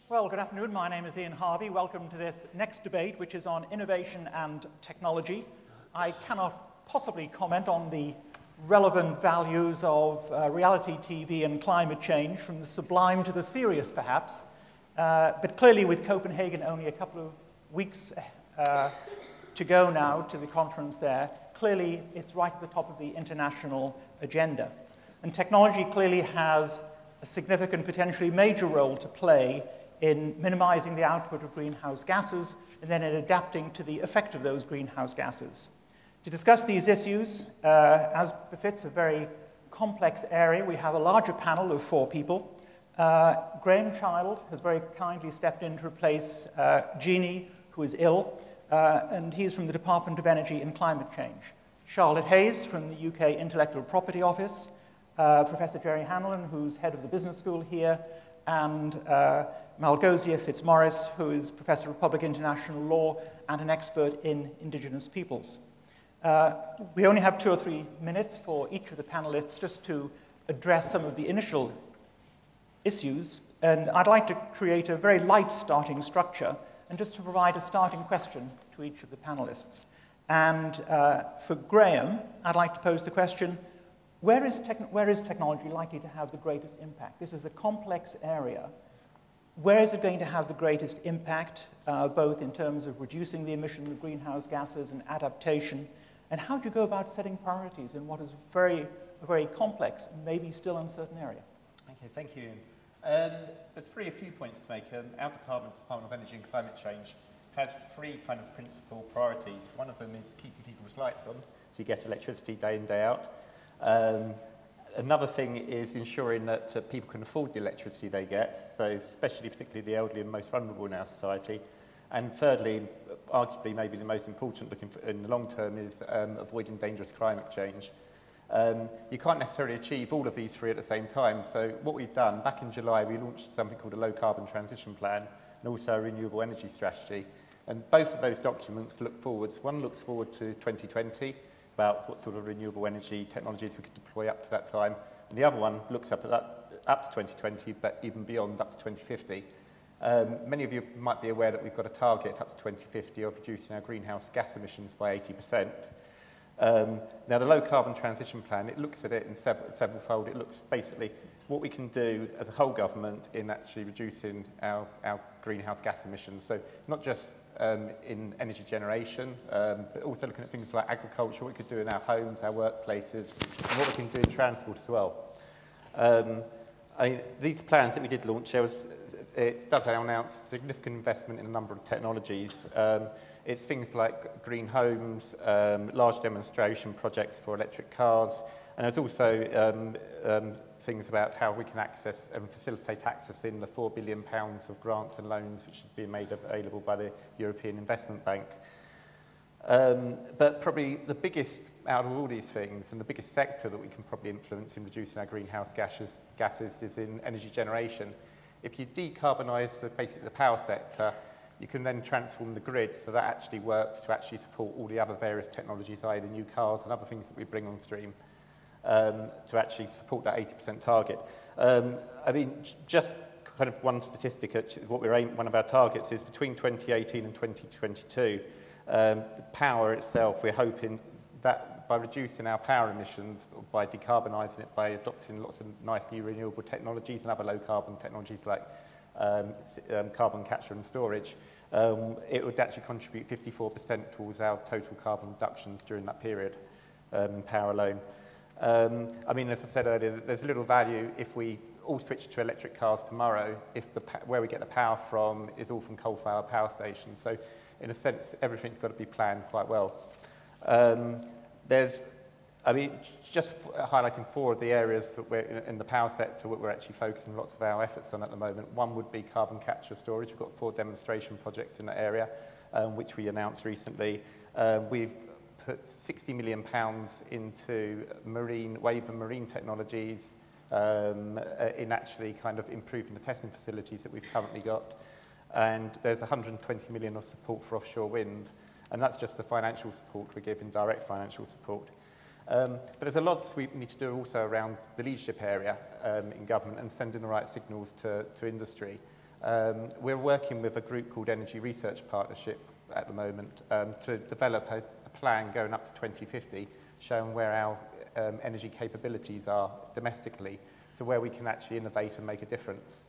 Well, good afternoon. My name is Ian Harvey. Welcome to this next debate, which is on innovation and technology. I cannot possibly comment on the relevant values of reality TV and climate change, from the sublime to the serious, perhaps. But clearly, with Copenhagen only a couple of weeks to go now to the conference there, clearly it's right at the top of the international agenda. And technology clearly has a significant, potentially major role to play in minimizing the output of greenhouse gases and then in adapting to the effect of those greenhouse gases. To discuss these issues, as befits a very complex area, we have a larger panel of 4 people. Graham Child has very kindly stepped in to replace Jeannie, who is ill, and he's from the Department of Energy and Climate Change. Charlotte Hayes from the UK Intellectual Property Office, Professor Jerry Hanlon, who's head of the business school here, and Malgosia Fitzmaurice, who is Professor of Public International Law and an expert in indigenous peoples. We only have 2 or 3 minutes for each of the panelists just to address some of the initial issues, and I'd like to create a very light starting structure and just to provide a starting question to each of the panelists. And for Graham, I'd like to pose the question, where is technology likely to have the greatest impact? This is a complex area. Where is it going to have the greatest impact, both in terms of reducing the emission of greenhouse gases and adaptation? And how do you go about setting priorities in what is a very complex and maybe still uncertain area? Okay, thank you. There's a few points to make. Our Department of Energy and Climate Change, has 3 kind of principal priorities. One of them is keeping people's lights on, so you get electricity day in, day out. Another thing is ensuring that people can afford the electricity they get, so particularly the elderly and most vulnerable in our society. And thirdly, arguably maybe the most important in the long term, is avoiding dangerous climate change. You can't necessarily achieve all of these 3 at the same time, so what we've done, back in July, we launched something called a low carbon transition plan and also a renewable energy strategy. And both of those documents look forwards. One looks forward to 2020, about what sort of renewable energy technologies we could deploy up to that time. And the other one looks up to 2020, but even beyond, up to 2050. Many of you might be aware that we've got a target up to 2050 of reducing our greenhouse gas emissions by 80%. Now, the low carbon transition plan, it looks at it in several-fold. It looks basically what we can do as a whole government in actually reducing our greenhouse gas emissions. So not just in energy generation, but also looking at things like agriculture, what we could do in our homes, our workplaces, and what we can do in transport as well. These plans that we did launch, it does announce significant investment in a number of technologies. It's things like green homes, large demonstration projects for electric cars, and there's also things about how we can access and facilitate access in the £4 billion of grants and loans which have been made available by the European Investment Bank. But probably the biggest out of all these things, and the biggest sector that we can probably influence in reducing our greenhouse gases is in energy generation. If you decarbonise basically the power sector, you can then transform the grid so that actually works to actually support all the other various technologies, i.e. the new cars and other things that we bring on stream, to actually support that 80% target. I mean, just kind of one statistic, is what one of our targets is between 2018 and 2022, the power itself, we're hoping that by reducing our power emissions, or by decarbonising it, by adopting lots of nice new renewable technologies and other low carbon technologies like carbon capture and storage, it would actually contribute 54% towards our total carbon reductions during that period, power alone. I mean, as I said earlier, there's little value if we all switch to electric cars tomorrow if where we get the power from is all from coal-fired power stations. So, in a sense, everything's got to be planned quite well. I mean, just highlighting 4 of the areas that we're in the power sector that we're actually focusing lots of our efforts on at the moment. One would be carbon capture storage. We've got 4 demonstration projects in that area, which we announced recently. We've put £60 million into wave and marine technologies in actually kind of improving the testing facilities that we've currently got. And there's 120 million of support for offshore wind. And that's just the financial support we're giving, direct financial support. But there's a lot we need to do also around the leadership area in government and sending the right signals to industry. We're working with a group called Energy Research Partnership at the moment to develop a plan going up to 2050, showing where our energy capabilities are domestically, so where we can actually innovate and make a difference.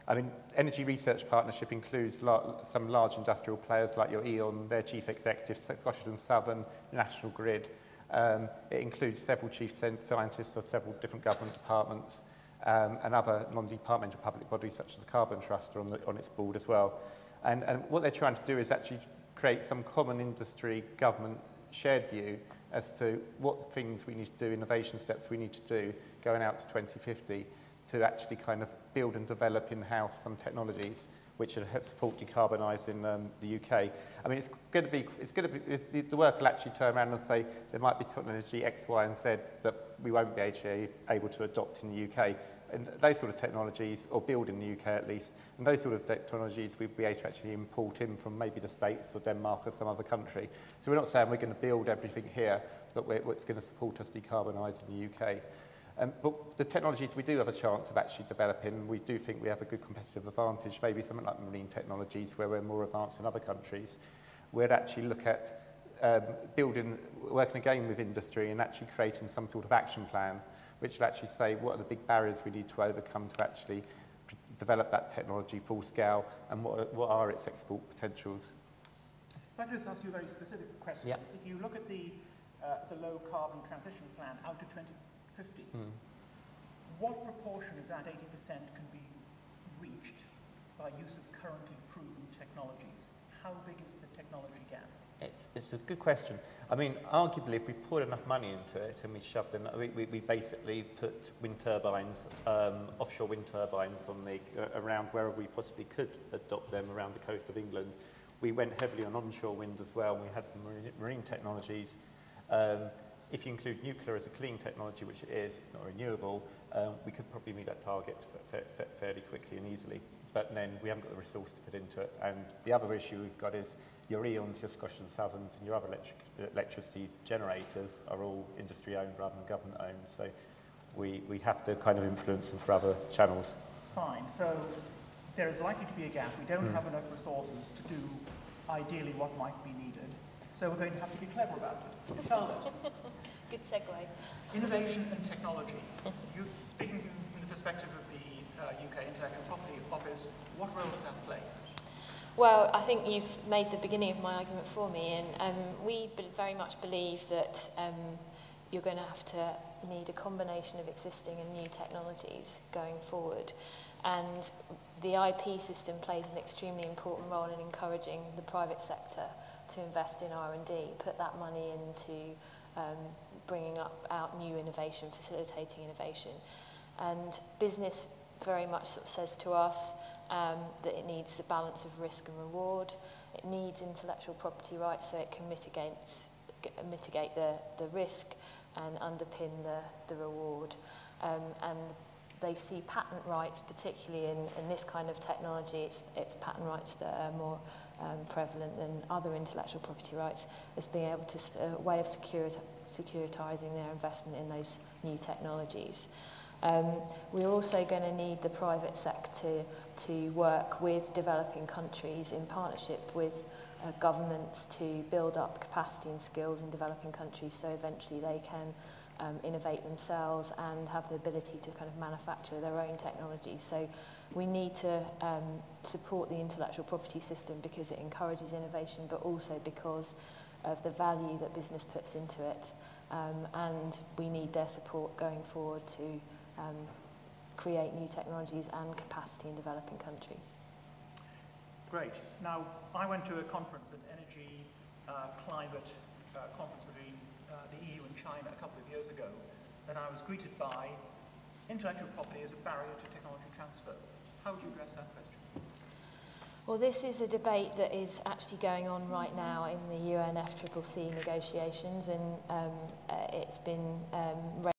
I mean, Energy Research Partnership includes some large industrial players like your E.ON, their chief executives, Scottish and Southern, National Grid. It includes several chief scientists of several different government departments and other non-departmental public bodies such as the Carbon Trust are on its board as well. And what they're trying to do is actually create some common industry government shared view as to what things we need to do, innovation steps we need to do going out to 2050 to actually kind of build and develop in-house some technologies which will help support decarbonising the UK. I mean, the work will actually turn around and say there might be technology X, Y, and Z that we won't be actually able to adopt in the UK. And those sort of technologies, or build in the UK at least, and those sort of technologies we'd be able to actually import in from maybe the States or Denmark or some other country. So we're not saying we're going to build everything here, but it's going to support us decarbonise in the UK. But the technologies we do have a chance of actually developing, we do think we have a good competitive advantage, maybe something like marine technologies where we're more advanced than other countries. We'd actually look at working again with industry and actually creating some sort of action plan which will actually say what are the big barriers we need to overcome to actually develop that technology full scale and what are its export potentials. If I could just ask you a very specific question. Yeah. If you look at the low carbon transition plan out to 2050, what proportion of that 80% can be reached by use of currently proven technologies? How big is the technology gap? It's a good question. I mean, arguably, if we put enough money into it and we shoved in, we basically put wind turbines, offshore wind turbines around wherever we possibly could adopt them around the coast of England. We went heavily on onshore wind as well. We had some marine technologies. If you include nuclear as a clean technology, which it is, it's not renewable, we could probably meet that target fairly quickly and easily. But then we haven't got the resource to put into it. And the other issue we've got is your E.ONs, your Scottish and Southerns, and your other electricity generators are all industry-owned rather than government-owned. So we have to kind of influence them for other channels. Fine. So there is likely to be a gap. We don't have enough resources to do ideally what might be needed. So we're going to have to be clever about it. Charlotte. Good segue. Innovation and technology. You speaking from the perspective of the UK Intellectual Property Office, what role does that play? Well, I think you've made the beginning of my argument for me, and we very much believe that you're going to have to need a combination of existing and new technologies going forward. And the IP system plays an extremely important role in encouraging the private sector to invest in R&D, put that money into bringing out new innovation, facilitating innovation. And business very much sort of says to us that it needs the balance of risk and reward. It needs intellectual property rights so it can mitigate the risk and underpin the reward. And they see patent rights, particularly in this kind of technology, it's patent rights that are more prevalent than other intellectual property rights, as being able to a way of securitizing their investment in those new technologies. We're also going to need the private sector to work with developing countries in partnership with governments to build up capacity and skills in developing countries so eventually they can innovate themselves and have the ability to kind of manufacture their own technology. So we need to support the intellectual property system because it encourages innovation, but also because of the value that business puts into it. And we need their support going forward to create new technologies and capacity in developing countries. Great. Now, I went to a conference, an energy climate conference between the EU and China a couple of years ago, and I was greeted by intellectual property as a barrier to technology transfer. How would you address that question? Well, this is a debate that is actually going on right now in the UNFCCC negotiations, and it's been